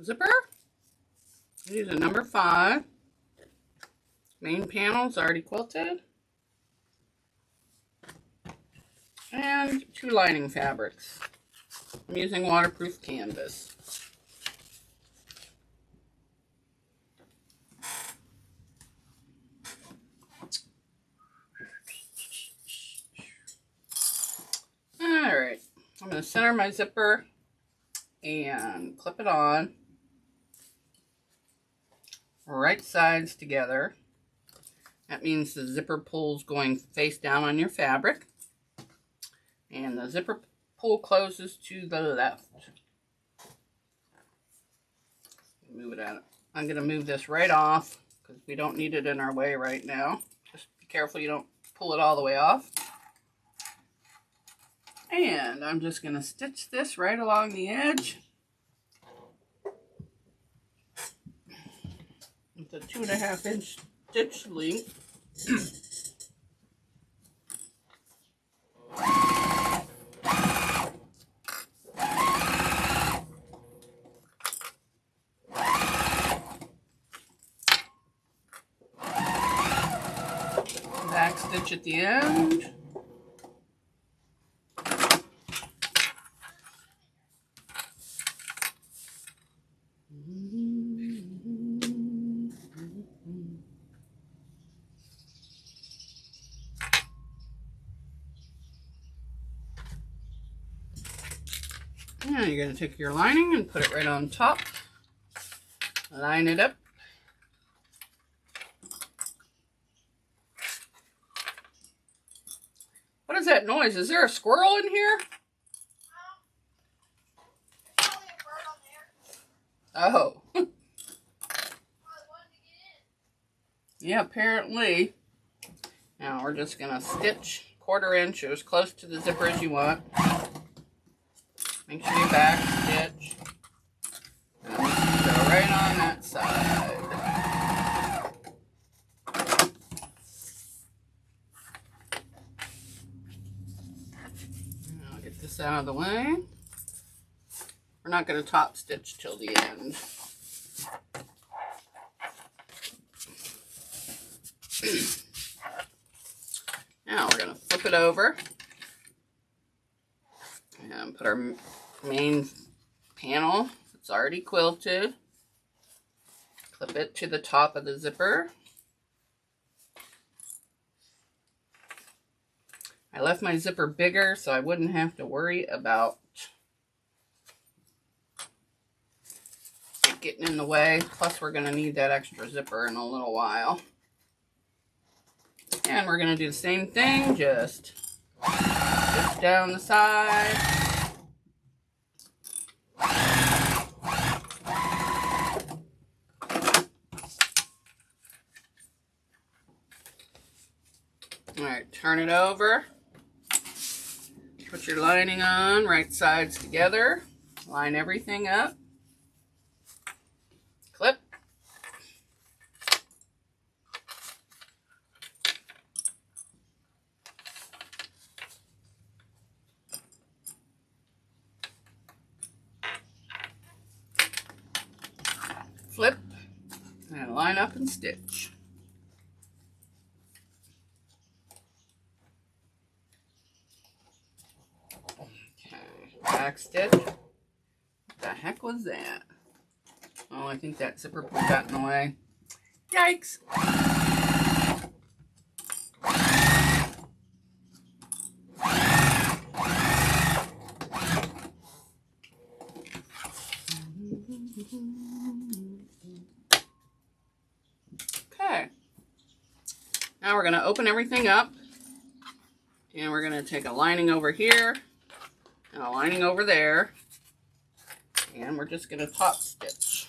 Zipper. Use a number 5. Main panel's already quilted. And 2 lining fabrics. I'm using waterproof canvas. Alright, I'm going to center my zipper and clip it on. Right sides together. That means the zipper pull's going face down on your fabric. And the zipper pull closes to the left. Move it out. I'm going to move this right off because we don't need it in our way right now. Just be careful you don't pull it all the way off. And I'm just going to stitch this right along the edge. With a 2.5-inch stitch length. Back stitch at the end. Now you're going to take your lining and put it right on top. Line it up. What is that noise? Is there a squirrel in here? Oh. Yeah, apparently. Now we're just going to stitch 1/4 inch or as close to the zipper as you want. Make sure you back stitch. And go right on that side. I'll get this out of the way. We're not going to top stitch till the end. Now we're going to flip it over and put our main panel. It's already quilted. Clip it to the top of the zipper. I left my zipper bigger so I wouldn't have to worry about it getting in the way. Plus we're going to need that extra zipper in a little while. And we're going to do the same thing, just stitch down the side. Alright, turn it over. Put your lining on, right sides together. Line everything up. Clip. flip and line up and stitch. Okay, back stitch. What the heck was that? Oh, I think that zipper pull got in the way. Yikes! Okay. Now we're going to open everything up. And we're going to take a lining over here and a lining over there. And we're just going to top stitch.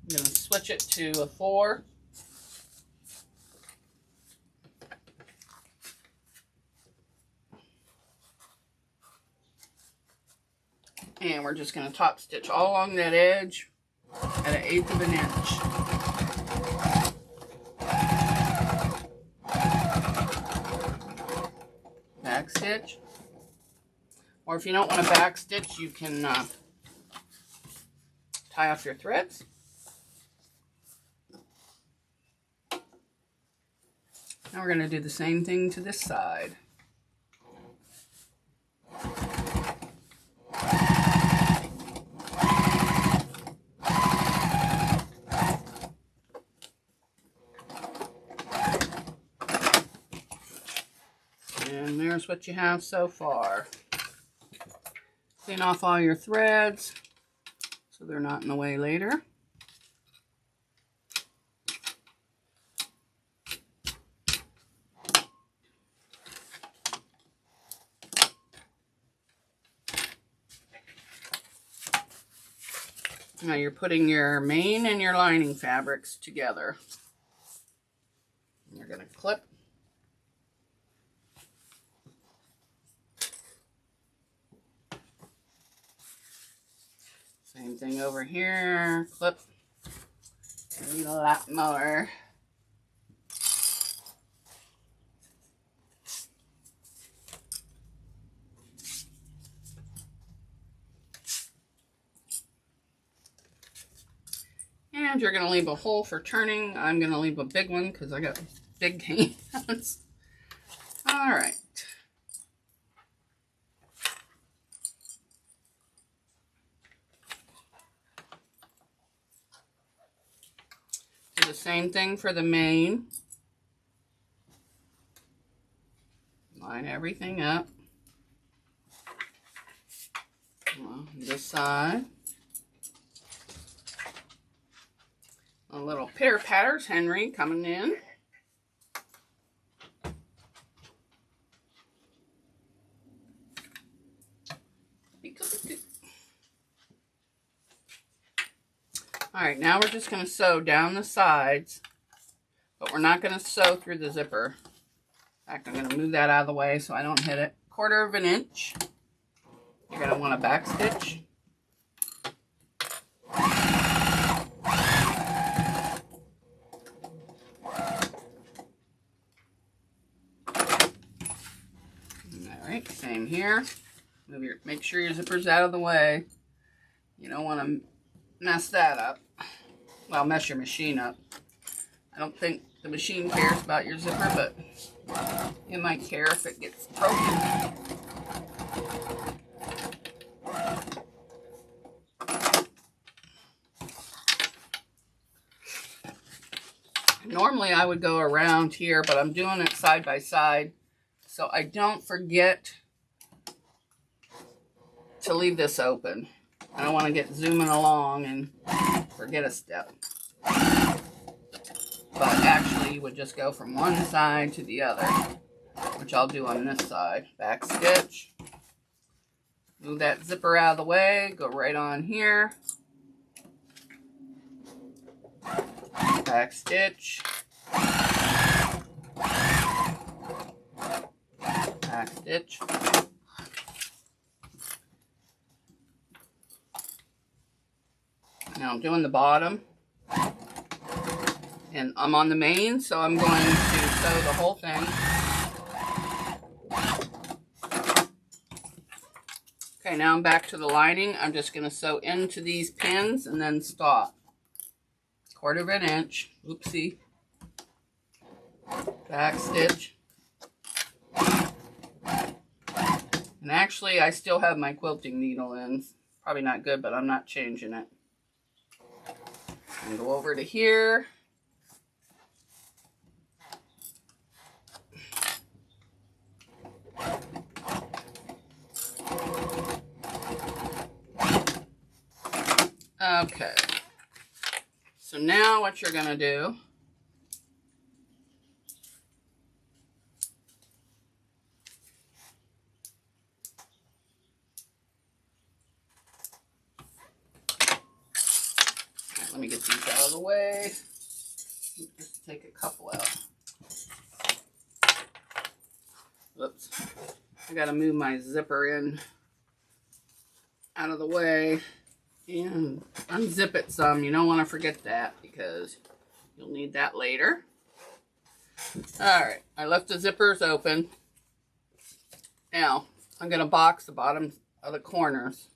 I'm going to switch it to a 4. And we're just going to top stitch all along that edge at 1/8 of an inch. Back stitch. Or if you don't want to back stitch, you can tie off your threads. Now we're going to do the same thing to this side. And there's what you have so far. Clean off all your threads so they're not in the way later. Now you're putting your main and your lining fabrics together. You're going to clip. Same thing over here. Clip. I need a lot more. And you're going to leave a hole for turning. I'm going to leave a big one because I got big hands. All right. Do the same thing for the main. Line everything up. On this side. A little pitter patters, Henry, coming in. Alright, now we're just going to sew down the sides, but we're not going to sew through the zipper. In fact, I'm going to move that out of the way so I don't hit it. 1/4 of an inch. You're going to want to back stitch. Alright, same here. Make sure your zipper's out of the way. You don't want to mess that up. Well, mess your machine up. I don't think the machine cares about your zipper, but it might care if it gets broken. Normally I would go around here, but I'm doing it side by side so I don't forget to leave this open. I don't want to get zooming along and forget a step. But actually you would just go from one side to the other, which I'll do on this side. Back stitch. Move that zipper out of the way. Go right on here. Back stitch. Back stitch. Now I'm doing the bottom, and I'm on the main, so I'm going to sew the whole thing. Okay, now I'm back to the lining. I'm just going to sew into these pins and then stop. 1/4 inch. Oopsie. Back stitch. And actually, I still have my quilting needle in. Probably not good, but I'm not changing it. And go over to here. Okay. So now what you're going to do, let me get these out of the way. Just take a couple out. Whoops. I gotta move my zipper in out of the way and unzip it some. You don't want to forget that because you'll need that later. Alright, I left the zippers open. Now, I'm gonna box the bottom of the corners.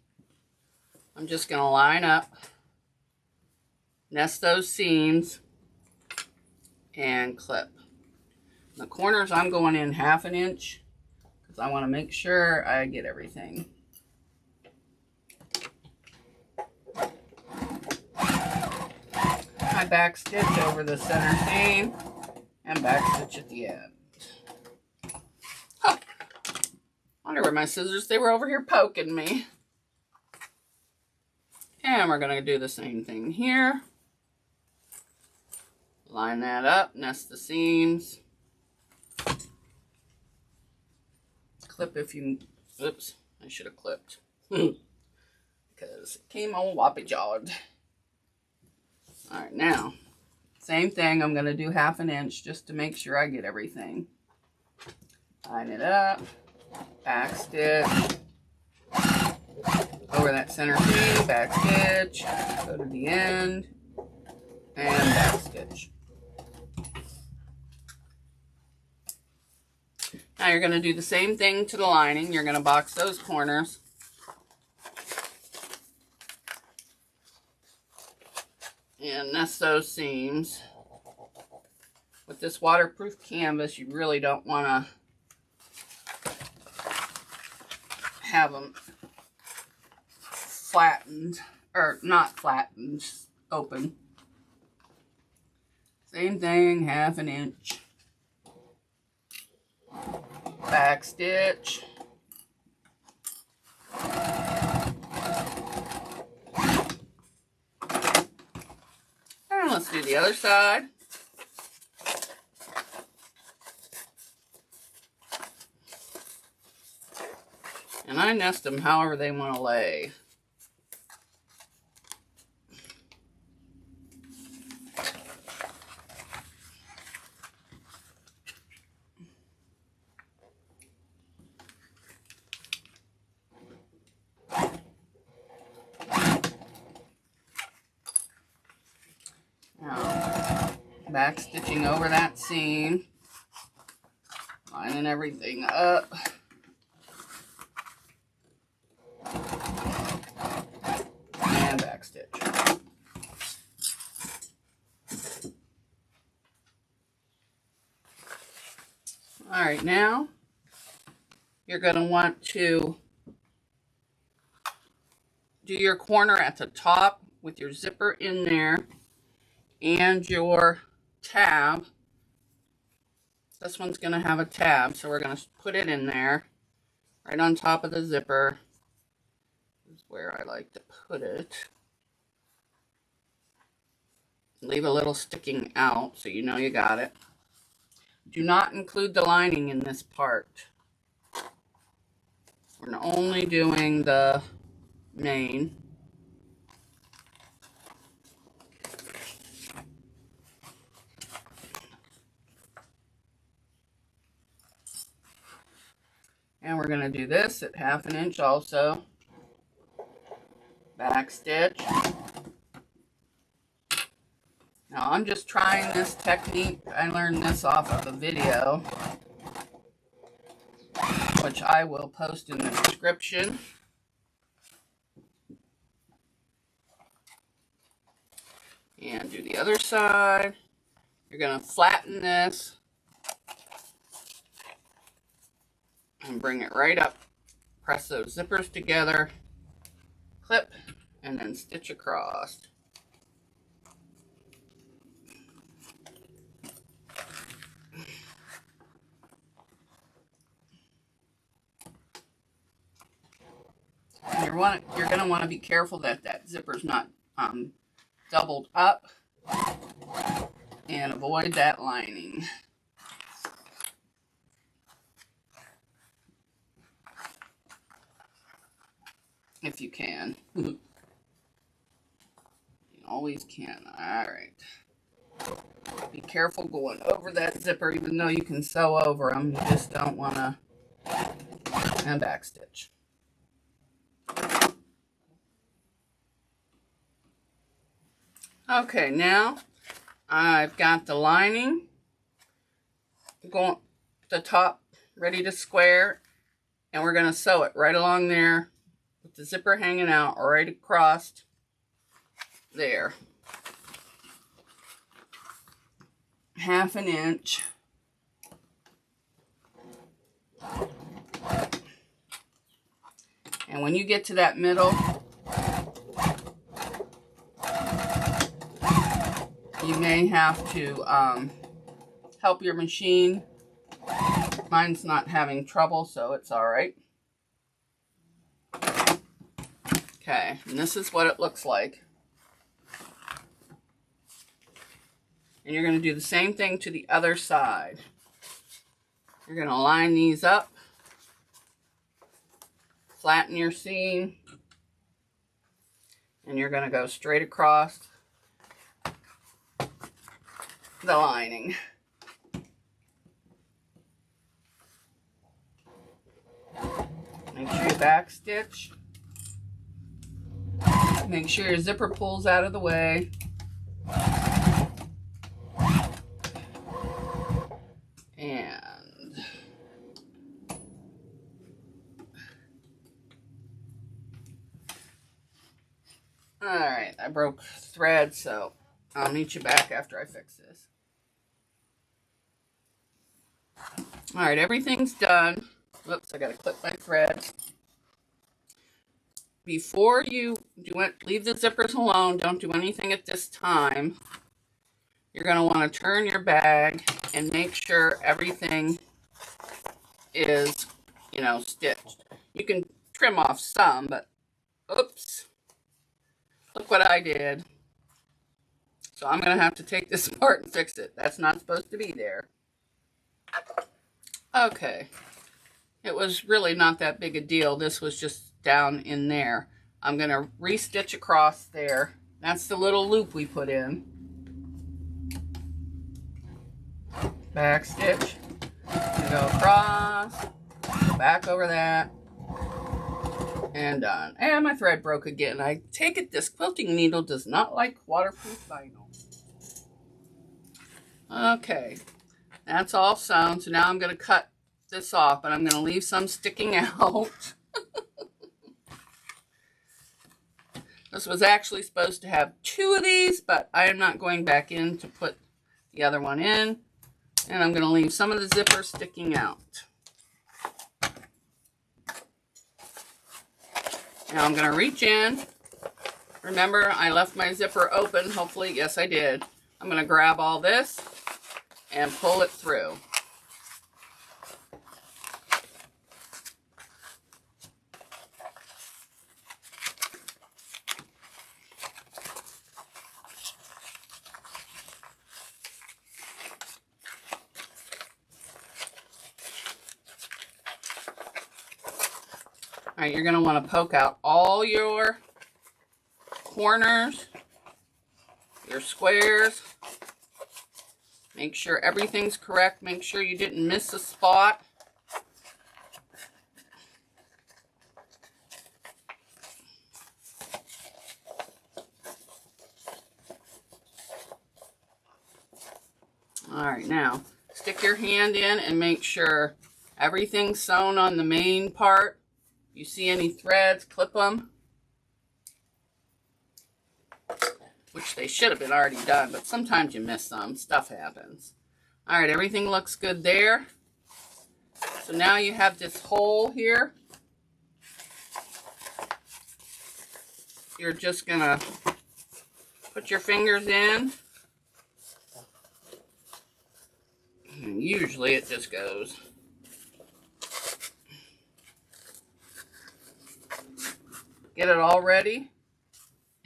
I'm just gonna line up, nest those seams, and clip. The corners I'm going in 1/2 inch because I want to make sure I get everything. I back stitch over the center seam and back stitch at the end. Huh. Wonder where my scissors, they were over here poking me. And we're going to do the same thing here. Line that up, nest the seams. Clip if you, oops, I should have clipped. Because it came all whoppy jawed. Alright, now, same thing, I'm going to do 1/2 inch just to make sure I get everything. Line it up, back stitch, over that center seam, back stitch, go to the end, and back stitch. Now you're going to do the same thing to the lining. You're going to box those corners. And nest those seams. With this waterproof canvas, you really don't want to have them flattened, or not flattened, just open. Same thing, 1/2 inch. Back stitch. And let's do the other side. And I nest them however they want to lay. Back stitching over that seam, lining everything up, and back stitch. Alright, now you're going to want to do your corner at the top with your zipper in there and your tab. This one's going to have a tab, so we're going to put it in there right on top of the zipper. This is where I like to put it. Leave a little sticking out so you know you got it. Do not include the lining in this part. We're only doing the main. And we're going to do this at 1/2 inch also. Back stitch. Now I'm just trying this technique. I learned this off of a video, which I will post in the description. And do the other side. You're going to flatten this and bring it right up. Press those zippers together, clip, and then stitch across. And you're going to want to be careful that that zipper's not doubled up, and avoid that lining. If you can. You always can. Alright. Be careful going over that zipper, even though you can sew over them. You just don't want to. And backstitch. Okay, now I've got the lining going the top ready to square, and we're going to sew it right along there with the zipper hanging out right across there. 1/2 inch. And when you get to that middle, you may have to help your machine. Mine's not having trouble, so it's all right. Okay, and this is what it looks like. And you're going to do the same thing to the other side. You're going to line these up, flatten your seam, and you're going to go straight across the lining. Make sure you back stitch. Make sure your zipper pulls out of the way. And alright, I broke thread, so I'll meet you back after I fix this. Alright, everything's done. Whoops, I gotta clip my thread. Before you do it, leave the zippers alone. Don't do anything at this time. You're going to want to turn your bag and make sure everything is, stitched. You can trim off some, but oops. Look what I did. So I'm going to have to take this apart and fix it. That's not supposed to be there. Okay. It was really not that big a deal. This was just down in there. I'm going to re-stitch across there. That's the little loop we put in. Back stitch. Go across. Back over that. And done. And my thread broke again. I take it this quilting needle does not like waterproof vinyl. Okay. That's all sewn. So now I'm going to cut this off, but I'm going to leave some sticking out. This was actually supposed to have 2 of these, but I am not going back in to put the other one in. And I'm going to leave some of the zipper sticking out. Now I'm going to reach in. Remember, I left my zipper open. Hopefully, yes, I did. I'm going to grab all this and pull it through. All right, you're going to want to poke out all your corners, your squares. Make sure everything's correct. Make sure you didn't miss a spot. All right, now stick your hand in and make sure everything's sewn on the main part. You see any threads, clip them. which they should have been already done, but sometimes you miss some. Stuff happens. All right, everything looks good there. So now you have this hole here. You're just gonna put your fingers in. And usually it just goes. Get it all ready.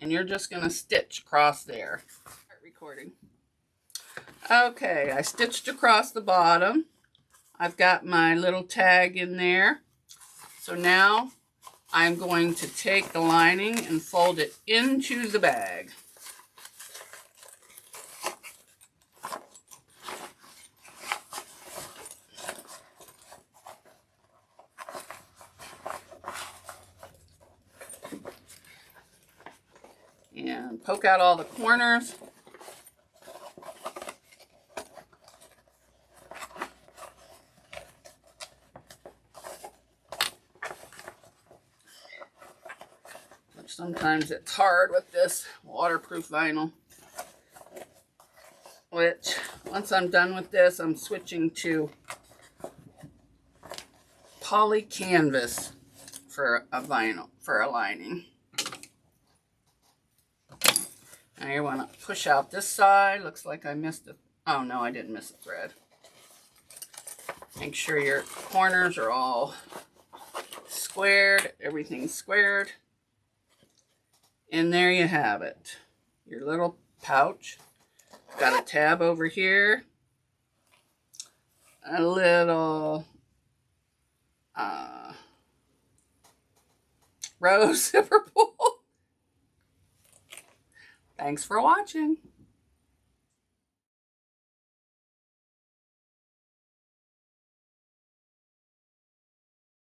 And you're just gonna stitch across there. Start recording. Okay, I stitched across the bottom. I've got my little tag in there. So now I'm going to take the lining and fold it into the bag. And poke out all the corners. Sometimes it's hard with this waterproof vinyl. Which, once I'm done with this, I'm switching to poly canvas for a vinyl, for a lining. Now you want to push out this side. Looks like I missed it. Oh no, I didn't miss a thread. Make sure your corners are all squared. Everything's squared. And there you have it. Your little pouch. Got a tab over here. A little rose zipper pull. Thanks for watching.